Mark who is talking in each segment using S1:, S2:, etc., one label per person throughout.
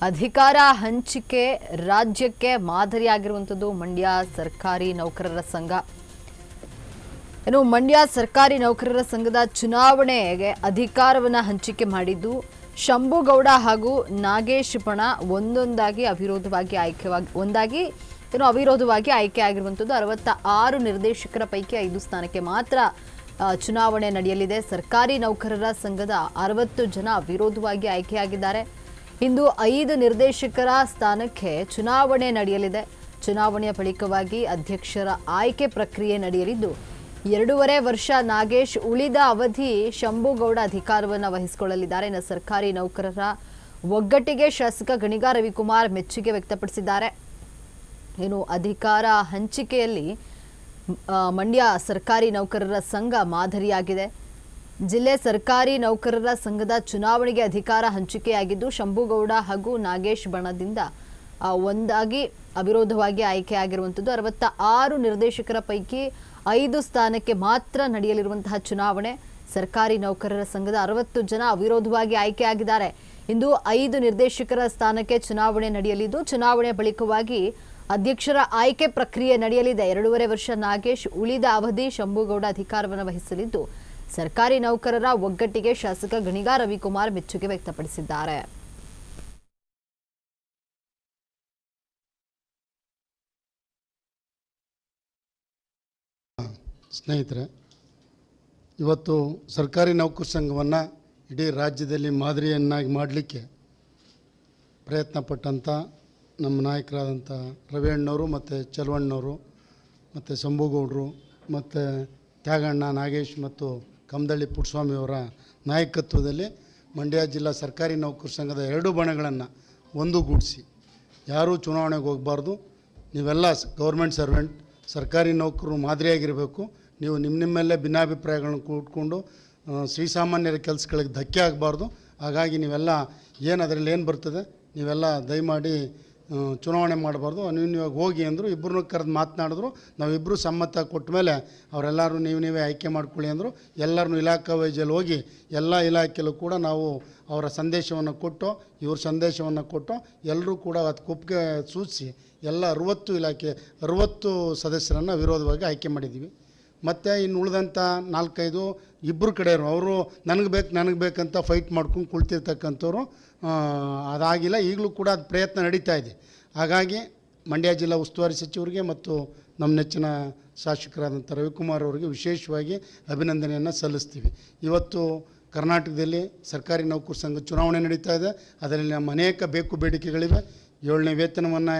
S1: ಅಧಿಕಾರ ಹಂಚಿಕೆ ರಾಜ್ಯಕ್ಕೆ ಮಾದರಿಯಾಗಿರುವಂತದ್ದು ಮಂಡ್ಯ ಸರ್ಕಾರಿ ನೌಕರರ ಸಂಘ. ಇನ್ನು ಮಂಡ್ಯ ಸರ್ಕಾರಿ ನೌಕರರ ಸಂಘದ ಚುನಾವಣೆಗೆ ಅಧಿಕಾರವನ್ನ ಹಂಚಿಕೆ ಮಾಡಿದ್ದು ಶಂಭುಗೌಡ ಹಾಗೂ ನಾಗೇಶ್ ಬಣ ಅವಿರೋಧವಾಗಿ ಆಯ್ಕೆಯಾಗಿರುವಂತದ್ದು 66 ನಿರ್ದೇಶಕರ ಪೈಕಿ 5 ಸ್ಥಾನಕ್ಕೆ ಮಾತ್ರ ಚುನಾವಣೆ ನಡೆಯಲಿದೆ. ಸರ್ಕಾರಿ ನೌಕರರ ಸಂಘದ 60 ಜನ ಅವಿರೋಧವಾಗಿ ಆಯ್ಕೆಯಾಗಿದ್ದಾರೆ. ಇಂದು 5 ನಿರ್ದೇಶಕರ ಸ್ಥಾನಕ್ಕೆ ಚುನಾವಣೆ ನಡೆಯಲಿದೆ. ಚುನಾವಣೆಯ ಬಳಿಕವಾಗಿ ಅಧ್ಯಕ್ಷರ ಆಯ್ಕೆ ಪ್ರಕ್ರಿಯೆ ನಡೆಯಲಿದ್ದು 2.5 ವರ್ಷ ನಾಗೇಶ್, ಉಳಿದ ಅವಧಿ ಶಂಭುಗೌಡ ಅಧಿಕಾರವನ್ನು ವಹಿಸಿಕೊಳ್ಳಲಿದ್ದಾರೆ. ಇನ್ನು ಸರ್ಕಾರಿ ನೌಕರರ ಒಗ್ಗಟ್ಟಿಗೆ ಶಾಸಕ ಗಣಿಗ ರವಿಕುಮಾರ್ ಮೆಚ್ಚುಗೆ ವ್ಯಕ್ತಪಡಿಸಿದ್ದಾರೆ. ಇನ್ನು ಅಧಿಕಾರ ಹಂಚಿಕೆಯಲ್ಲಿ ಮಂಡ್ಯ ಸರ್ಕಾರಿ ನೌಕರರ ಸಂಘ ಮಾದರಿಯಾಗಿದೆ. ಜಿಲ್ಲೆ ಸರ್ಕಾರಿ ನೌಕರರ ಸಂಘದ ಚುನಾವಣೆಗೆ ಅಧಿಕಾರ ಹಂಚಿಕೆಯಾಗಿದ್ದು ಶಂಭುಗೌಡ ಹಾಗೂ ನಾಗೇಶ್ ಬಣದಿಂದ ಅವಿರೋಧವಾಗಿ ಆಯ್ಕೆಯಾಗಿರುವಂಥದ್ದು. 66 ನಿರ್ದೇಶಕರ ಪೈಕಿ 5 ಸ್ಥಾನಕ್ಕೆ ಮಾತ್ರ ನಡೆಯಲಿರುವಂತಹ ಚುನಾವಣೆ. ಸರ್ಕಾರಿ ನೌಕರರ ಸಂಘದ 60 ಜನ ಅವಿರೋಧವಾಗಿ ಆಯ್ಕೆಯಾಗಿದ್ದಾರೆ. ಇಂದು 5 ನಿರ್ದೇಶಕರ ಸ್ಥಾನಕ್ಕೆ ಚುನಾವಣೆ ನಡೆಯಲಿದ್ದು ಚುನಾವಣೆ ಬಳಿಕವಾಗಿ ಅಧ್ಯಕ್ಷರ ಆಯ್ಕೆ ಪ್ರಕ್ರಿಯೆ ನಡೆಯಲಿದೆ. 2.5 ವರ್ಷ ನಾಗೇಶ್, ಉಳಿದ ಅವಧಿ ಶಂಭುಗೌಡ ಅಧಿಕಾರವನ್ನು ವಹಿಸಲಿದ್ದು ಸರ್ಕಾರಿ ನೌಕರರ ಒಗ್ಗಟ್ಟಿಗೆ ಶಾಸಕ ಗಣಿಗ ರವಿಕುಮಾರ್ ಮೆಚ್ಚುಗೆ ವ್ಯಕ್ತಪಡಿಸಿದ್ದಾರೆ.
S2: ಸ್ನೇಹಿತರೆ, ಇವತ್ತು ಸರ್ಕಾರಿ ನೌಕರ ಸಂಘವನ್ನು ಇಡೀ ರಾಜ್ಯದಲ್ಲಿ ಮಾದರಿಯನ್ನಾಗಿ ಮಾಡಲಿಕ್ಕೆ ಪ್ರಯತ್ನ ಪಟ್ಟಂಥ ನಮ್ಮ ನಾಯಕರಾದಂಥ ರವಿಯಣ್ಣವರು ಮತ್ತು ಚಲವಣ್ಣವರು ಮತ್ತು ಶಂಭುಗೌಡರು ಮತ್ತು ತ್ಯಾಗಣ್ಣ, ನಾಗೇಶ್ ಮತ್ತು ಕಮದಳ್ಳಿ ಪುಟ್ಟಸ್ವಾಮಿಯವರ ನಾಯಕತ್ವದಲ್ಲಿ ಮಂಡ್ಯ ಜಿಲ್ಲಾ ಸರ್ಕಾರಿ ನೌಕರ ಸಂಘದ 2 ಬಣಗಳನ್ನು ಒಂದುಗೂಡಿಸಿ ಯಾರೂ ಚುನಾವಣೆಗೆ ಹೋಗಬಾರ್ದು, ನೀವೆಲ್ಲ ಗೌರ್ಮೆಂಟ್ ಸರ್ವೆಂಟ್, ಸರ್ಕಾರಿ ನೌಕರರು ಮಾದರಿಯಾಗಿರಬೇಕು, ನೀವು ನಿಮ್ಮಲ್ಲೇ ಭಿನ್ನಾಭಿಪ್ರಾಯಗಳನ್ನು ಕೂತ್ಕೊಂಡು ಶ್ರೀಸಾಮಾನ್ಯರ ಕೆಲಸಗಳಿಗೆ ಧಕ್ಕೆ ಆಗಬಾರ್ದು. ಹಾಗಾಗಿ ನೀವೆಲ್ಲ ಅದರಲ್ಲಿ ಏನು ಬರ್ತದೆ ನೀವೆಲ್ಲ ದಯಮಾಡಿ ಚುನಾವಣೆ ಮಾಡಬಾರ್ದು, ಅನ್ಯೂನ್ಯವಾಗಿ ಹೋಗಿ ಅಂದರು. ಇಬ್ಬರನ್ನೂ ಕರೆದು ಮಾತನಾಡಿದ್ರು. ನಾವಿಬ್ಬರು ಸಮ್ಮತ ಕೊಟ್ಟ ಮೇಲೆ ಅವರೆಲ್ಲರೂ ನೀವೇ ಆಯ್ಕೆ ಮಾಡ್ಕೊಳ್ಳಿ ಅಂದರು. ಎಲ್ಲರನ್ನೂ ಇಲಾಖಾ ವೈಜಲ್ಲಿ ಹೋಗಿ ಎಲ್ಲ ಇಲಾಖೆಯಲ್ಲೂ ಕೂಡ ನಾವು ಅವರ ಸಂದೇಶವನ್ನು ಕೊಟ್ಟು, ಇವ್ರ ಸಂದೇಶವನ್ನು ಕೊಟ್ಟು ಎಲ್ಲರೂ ಕೂಡ ಅದಕ್ಕೆ ಒಪ್ಪಿಗೆ ಸೂಚಿಸಿ ಎಲ್ಲ 60 ಸದಸ್ಯರನ್ನು ವಿರೋಧವಾಗಿ ಆಯ್ಕೆ ಮಾಡಿದ್ದೀವಿ. ಮತ್ತು ಇನ್ನು ಉಳಿದಂಥ 4-5 ಇಬ್ಬರು ಕಡೆಯವರು ಅವರು ನನಗೆ ಬೇಕಂತ ಫೈಟ್ ಮಾಡ್ಕೊಂಡು ಕುಳಿತಿರ್ತಕ್ಕಂಥವ್ರು, ಅದಾಗಿಲ್ಲ. ಈಗಲೂ ಕೂಡ ಅದು ಪ್ರಯತ್ನ ನಡೀತಾ ಇದೆ. ಹಾಗಾಗಿ ಮಂಡ್ಯ ಜಿಲ್ಲಾ ಉಸ್ತುವಾರಿ ಸಚಿವರಿಗೆ ಮತ್ತು ನಮ್ಮ ನೆಚ್ಚಿನ ಶಾಸಕರಾದಂಥ ರವಿಕುಮಾರ್ ಅವರಿಗೆ ವಿಶೇಷವಾಗಿ ಅಭಿನಂದನೆಯನ್ನು ಸಲ್ಲಿಸ್ತೀವಿ. ಇವತ್ತು ಕರ್ನಾಟಕದಲ್ಲಿ ಸರ್ಕಾರಿ ನೌಕರ ಸಂಘ ಚುನಾವಣೆ ನಡೀತಾ ಇದೆ. ಅದರಲ್ಲಿ ನಮ್ಮ ಅನೇಕ ಬೇಡಿಕೆಗಳಿವೆ. 7ನೇ ವೇತನವನ್ನು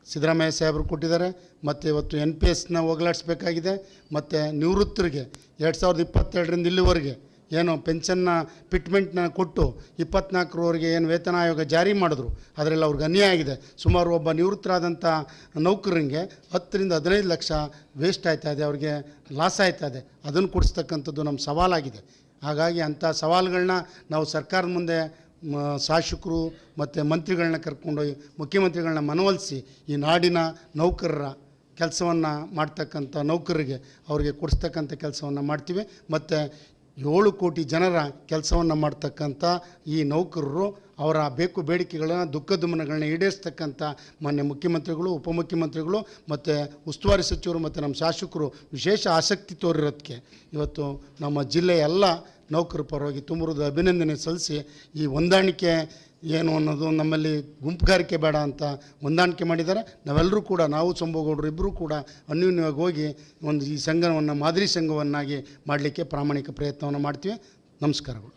S2: ಸಿದ್ದರಾಮಯ್ಯ ಸಾಹೇಬರು ಕೊಟ್ಟಿದ್ದಾರೆ. ಮತ್ತು ಇವತ್ತು NPSನ ಹೋಗಲಾಡಿಸ್ಬೇಕಾಗಿದೆ. ಮತ್ತು ನಿವೃತ್ತರಿಗೆ 2022ರಿಂದ ಇಲ್ಲಿವರೆಗೆ ಏನು ಪೆನ್ಷನ್ನ ಫಿಟ್ಮೆಂಟ್ನ ಕೊಟ್ಟು 24ರವರೆಗೆ ಏನು ವೇತನ ಆಯೋಗ ಜಾರಿ ಮಾಡಿದ್ರು, ಅದರಲ್ಲಿ ಅವ್ರಿಗೆ ಅನ್ಯಾಯ ಆಗಿದೆ. ಸುಮಾರು ಒಬ್ಬ ನಿವೃತ್ತರಾದಂಥ ನೌಕರರಿಗೆ 10ರಿಂದ 15 ಲಕ್ಷ ವೇಸ್ಟ್ ಆಯ್ತಾಯಿದೆ, ಅವ್ರಿಗೆ ಲಾಸ್ ಆಯ್ತಾಯಿದೆ. ಅದನ್ನು ಕೊಡಿಸ್ತಕ್ಕಂಥದ್ದು ನಮ್ಮ ಸವಾಲಾಗಿದೆ. ಹಾಗಾಗಿ ಅಂಥ ಸವಾಲುಗಳನ್ನ ನಾವು ಸರ್ಕಾರದ ಮುಂದೆ ಶಾಸಕರು ಮತ್ತು ಮಂತ್ರಿಗಳನ್ನ ಕರ್ಕೊಂಡೋಗಿ ಮುಖ್ಯಮಂತ್ರಿಗಳನ್ನ ಮನವೊಲಿಸಿ ಈ ನಾಡಿನ ನೌಕರರ ಕೆಲಸವನ್ನು ಮಾಡ್ತಕ್ಕಂಥ ನೌಕರರಿಗೆ ಅವ್ರಿಗೆ ಕೊಡಿಸ್ತಕ್ಕಂಥ ಕೆಲಸವನ್ನು ಮಾಡ್ತೀವಿ. ಮತ್ತು 7 ಕೋಟಿ ಜನರ ಕೆಲಸವನ್ನು ಮಾಡ್ತಕ್ಕಂಥ ಈ ನೌಕರರು ಅವರ ಬೇಡಿಕೆಗಳನ್ನು ದುಃಖದುಮ್ಮನಗಳನ್ನ ಈಡೇರಿಸ್ತಕ್ಕಂಥ ಮಾನ್ಯ ಮುಖ್ಯಮಂತ್ರಿಗಳು, ಉಪಮುಖ್ಯಮಂತ್ರಿಗಳು ಮತ್ತು ಉಸ್ತುವಾರಿ ಸಚಿವರು ಮತ್ತು ನಮ್ಮ ಶಾಸಕರು ವಿಶೇಷ ಆಸಕ್ತಿ ತೋರಿರೋದಕ್ಕೆ ಇವತ್ತು ನಮ್ಮ ಜಿಲ್ಲೆಯ ಎಲ್ಲ ನೌಕರ ಪರವಾಗಿ ತುಂಬುವುದು ಅಭಿನಂದನೆ ಸಲ್ಲಿಸಿ, ಈ ಹೊಂದಾಣಿಕೆ ಏನು ಅನ್ನೋದು ನಮ್ಮಲ್ಲಿ ಗುಂಪುಗಾರಿಕೆ ಬೇಡ ಅಂತ ಹೊಂದಾಣಿಕೆ ಮಾಡಿದ್ದಾರೆ. ನಾವೆಲ್ಲರೂ ಕೂಡ, ನಾವು ಶಂಭುಗೌಡರು ಇಬ್ಬರೂ ಕೂಡ ಅನ್ಯೂನ್ಯವಾಗಿ ಹೋಗಿ ಈ ಸಂಘವನ್ನು ಮಾದರಿ ಸಂಘವನ್ನಾಗಿ ಮಾಡಲಿಕ್ಕೆ ಪ್ರಾಮಾಣಿಕ ಪ್ರಯತ್ನವನ್ನು ಮಾಡ್ತೀವಿ. ನಮಸ್ಕಾರಗಳು.